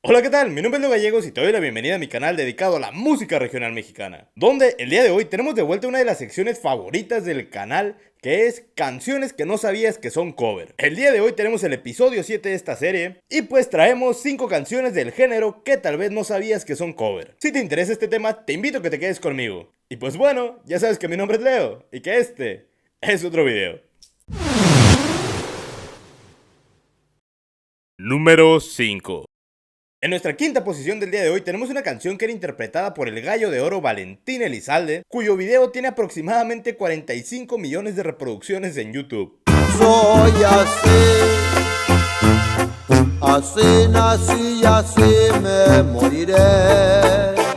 Hola, ¿qué tal? Mi nombre es Leo Gallegos y te doy la bienvenida a mi canal dedicado a la música regional mexicana, donde el día de hoy tenemos de vuelta una de las secciones favoritas del canal, que es canciones que no sabías que son cover. El día de hoy tenemos el episodio 7 de esta serie y pues traemos 5 canciones del género que tal vez no sabías que son cover. Si te interesa este tema, te invito a que te quedes conmigo. Y pues bueno, ya sabes que mi nombre es Leo y que este es otro video. Número 5. En nuestra quinta posición del día de hoy tenemos una canción que era interpretada por el gallo de oro Valentín Elizalde, cuyo video tiene aproximadamente 45 millones de reproducciones en YouTube. Soy así nací y así me moriré.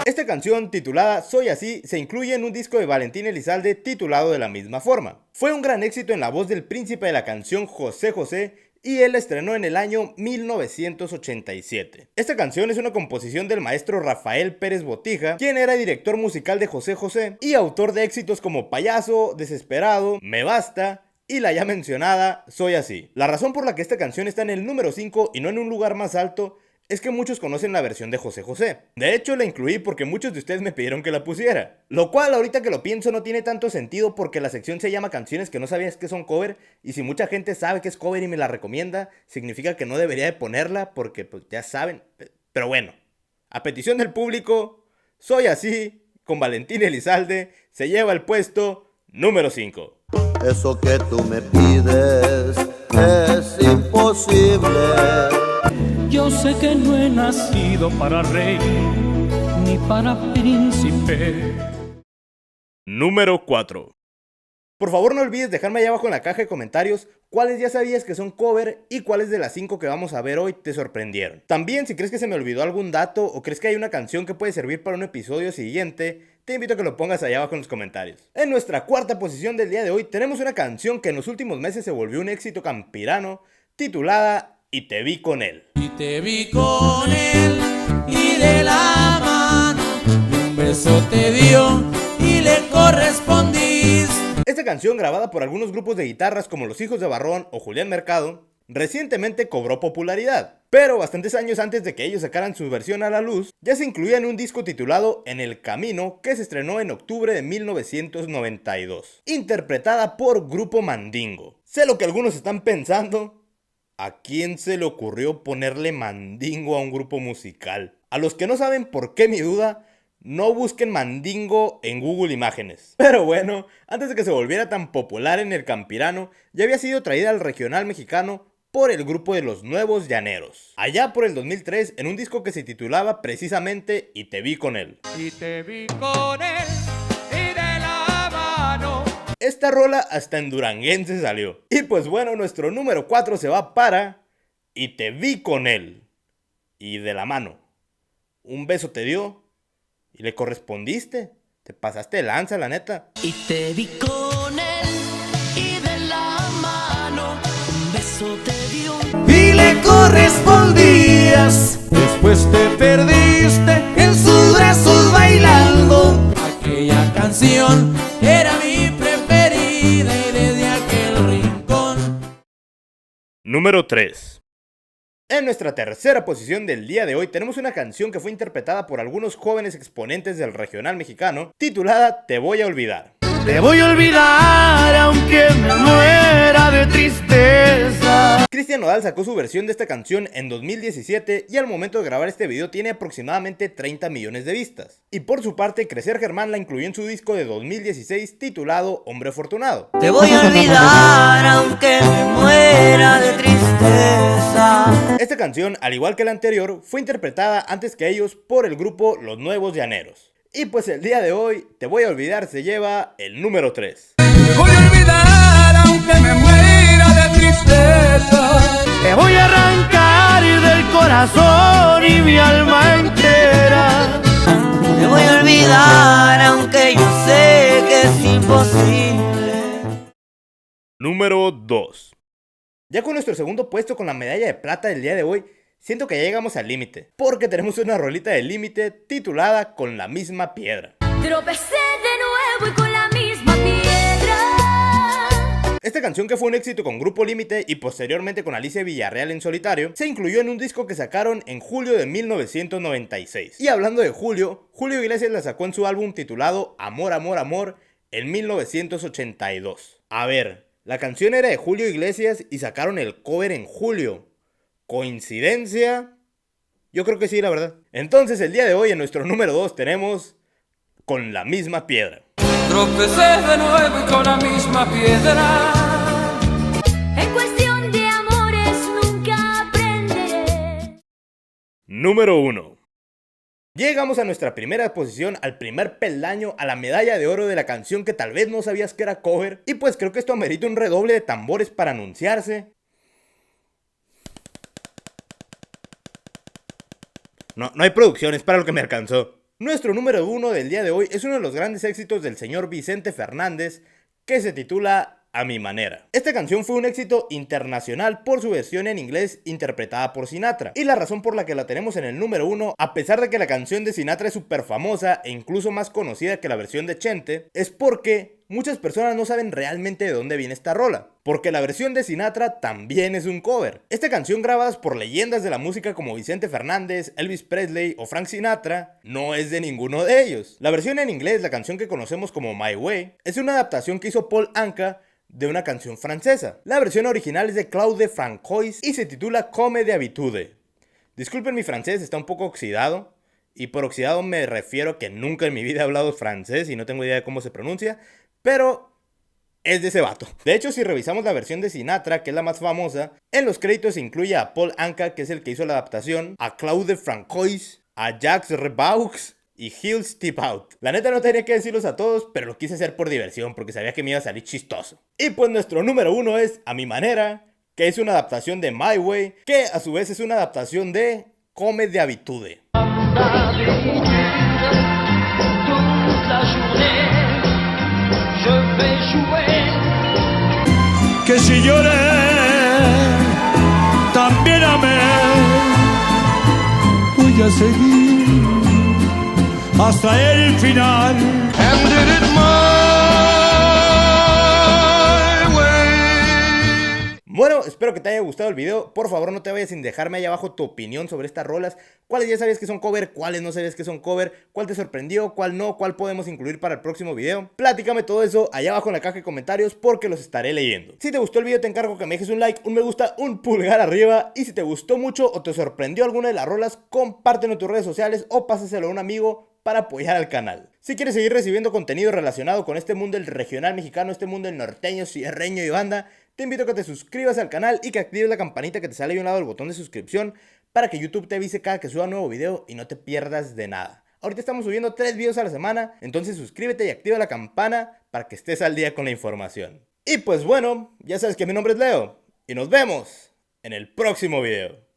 Esta canción, titulada Soy Así, se incluye en un disco de Valentín Elizalde titulado de la misma forma. Fue un gran éxito en la voz del príncipe de la canción José José, y él la estrenó en el año 1987. Esta canción es una composición del maestro Rafael Pérez Botija, quien era director musical de José José y autor de éxitos como Payaso, Desesperado, Me Basta y la ya mencionada Soy Así. La razón por la que esta canción está en el número 5 y no en un lugar más alto es que muchos conocen la versión de José José. De hecho, la incluí porque muchos de ustedes me pidieron que la pusiera. Lo cual, ahorita que lo pienso, no tiene tanto sentido porque la sección se llama canciones que no sabías que son cover. Y si mucha gente sabe que es cover y me la recomienda, significa que no debería de ponerla porque pues ya saben. Pero bueno, a petición del público, Soy Así, con Valentín Elizalde, se lleva el puesto número 5. Eso que tú me pides es imposible. Yo sé que no he nacido para rey ni para príncipe. Número 4. Por favor no olvides dejarme allá abajo en la caja de comentarios cuáles ya sabías que son cover y cuáles de las 5 que vamos a ver hoy te sorprendieron. También si crees que se me olvidó algún dato o crees que hay una canción que puede servir para un episodio siguiente, te invito a que lo pongas allá abajo en los comentarios. En nuestra cuarta posición del día de hoy tenemos una canción que en los últimos meses se volvió un éxito campirano, titulada Y te vi con él. Y te vi con él y de la mano un beso te dio y le correspondiste. Esta canción, grabada por algunos grupos de guitarras como Los Hijos de Barrón o Julián Mercado, recientemente cobró popularidad, pero bastantes años antes de que ellos sacaran su versión a la luz, ya se incluía en un disco titulado En el Camino, que se estrenó en octubre de 1992, interpretada por Grupo Mandingo. Sé lo que algunos están pensando. ¿A quién se le ocurrió ponerle Mandingo a un grupo musical? A los que no saben por qué mi duda, no busquen Mandingo en Google Imágenes. Pero bueno, antes de que se volviera tan popular en el campirano, ya había sido traída al regional mexicano por el grupo de Los Nuevos Llaneros, allá por el 2003, en un disco que se titulaba precisamente Y te vi con él. Y te vi con él y de la mano. Esta rola hasta en duranguense salió. Y pues bueno, nuestro número 4 se va para Y te vi con él y de la mano. Un beso te dio y le correspondiste. Te pasaste de lanza, la neta. Y te vi con él y de la mano un beso te dio Y le correspondías. Después te perdiste en sus brazos bailando. Aquella canción era mi preferida y desde aquel rincón. Número 3. En nuestra tercera posición del día de hoy tenemos una canción que fue interpretada por algunos jóvenes exponentes del regional mexicano, titulada Te voy a olvidar. Te voy a olvidar aunque me muera de tristeza. Cristian Nodal sacó su versión de esta canción en 2017 y al momento de grabar este video tiene aproximadamente 30 millones de vistas. Y por su parte, Crecer Germán la incluyó en su disco de 2016 titulado Hombre Afortunado. Te voy a olvidar aunque me muera de tristeza. Esta canción, al igual que la anterior, fue interpretada antes que ellos por el grupo Los Nuevos Llaneros. Y pues el día de hoy, Te voy a olvidar se lleva el número 3. Te voy a olvidar aunque me muera de tristeza. Te voy a arrancar del corazón y mi alma entera. Te voy a olvidar aunque yo sé que es imposible. Número 2. Ya con nuestro segundo puesto con la medalla de plata del día de hoy, siento que ya llegamos al límite, porque tenemos una rolita de límite titulada Con la misma piedra. Tropecé de nuevo y con la misma piedra. Esta canción, que fue un éxito con Grupo Límite y posteriormente con Alicia Villarreal en solitario, se incluyó en un disco que sacaron en julio de 1996. Y hablando de Julio Iglesias la sacó en su álbum titulado Amor, Amor, Amor en 1982. A ver, la canción era de Julio Iglesias y sacaron el cover en julio. ¿Coincidencia? Yo creo que sí, la verdad. Entonces el día de hoy en nuestro número 2 tenemos Con la misma piedra. Tropecé de nuevo y con la misma piedra. En cuestión de amores nunca aprenderé. Número 1. Llegamos a nuestra primera posición, al primer peldaño, a la medalla de oro de la canción que tal vez no sabías que era cover. Y pues creo que esto amerita un redoble de tambores para anunciarse. No hay producción, es para lo que me alcanzó. Nuestro número 1 del día de hoy es uno de los grandes éxitos del señor Vicente Fernández, que se titula A Mi Manera. Esta canción fue un éxito internacional por su versión en inglés interpretada por Sinatra. Y la razón por la que la tenemos en el número 1, a pesar de que la canción de Sinatra es súper famosa e incluso más conocida que la versión de Chente, es porque muchas personas no saben realmente de dónde viene esta rola. Porque la versión de Sinatra también es un cover. Esta canción, grabada por leyendas de la música como Vicente Fernández, Elvis Presley o Frank Sinatra, no es de ninguno de ellos. La versión en inglés, la canción que conocemos como My Way, es una adaptación que hizo Paul Anka de una canción francesa. La versión original es de Claude Francois y se titula Come de Habitude. Disculpen mi francés, está un poco oxidado. Y por oxidado me refiero a que nunca en mi vida he hablado francés y no tengo idea de cómo se pronuncia. Pero es de ese vato. De hecho, si revisamos la versión de Sinatra, que es la más famosa, en los créditos se incluye a Paul Anka, que es el que hizo la adaptación, a Claude Francois, a Jacques Rebaux y Gilles Thibaut. La neta no tenía que decirlos a todos, pero lo quise hacer por diversión, porque sabía que me iba a salir chistoso. Y pues nuestro número 1 es A Mi Manera, que es una adaptación de My Way, que a su vez es una adaptación de Come de Habitude. Que si lloré, también amé. Voy a seguir hasta el final. And did it my way. Bueno, espero que te haya gustado el video. Por favor, no te vayas sin dejarme ahí abajo tu opinión sobre estas rolas. ¿Cuáles ya sabías que son cover? ¿Cuáles no sabías que son cover? ¿Cuál te sorprendió? ¿Cuál no? ¿Cuál podemos incluir para el próximo video? Platícame todo eso allá abajo en la caja de comentarios, porque los estaré leyendo. Si te gustó el video, te encargo que me dejes un like, un me gusta, un pulgar arriba. Y si te gustó mucho o te sorprendió alguna de las rolas, compártelo en tus redes sociales o pásaselo a un amigo para apoyar al canal. Si quieres seguir recibiendo contenido relacionado con este mundo del regional mexicano, este mundo del norteño, sierreño y banda, te invito a que te suscribas al canal y que actives la campanita que te sale ahí a un lado del botón de suscripción para que YouTube te avise cada que suba un nuevo video y no te pierdas de nada. Ahorita estamos subiendo 3 videos a la semana, entonces suscríbete y activa la campana para que estés al día con la información. Y pues bueno, ya sabes que mi nombre es Leo y nos vemos en el próximo video.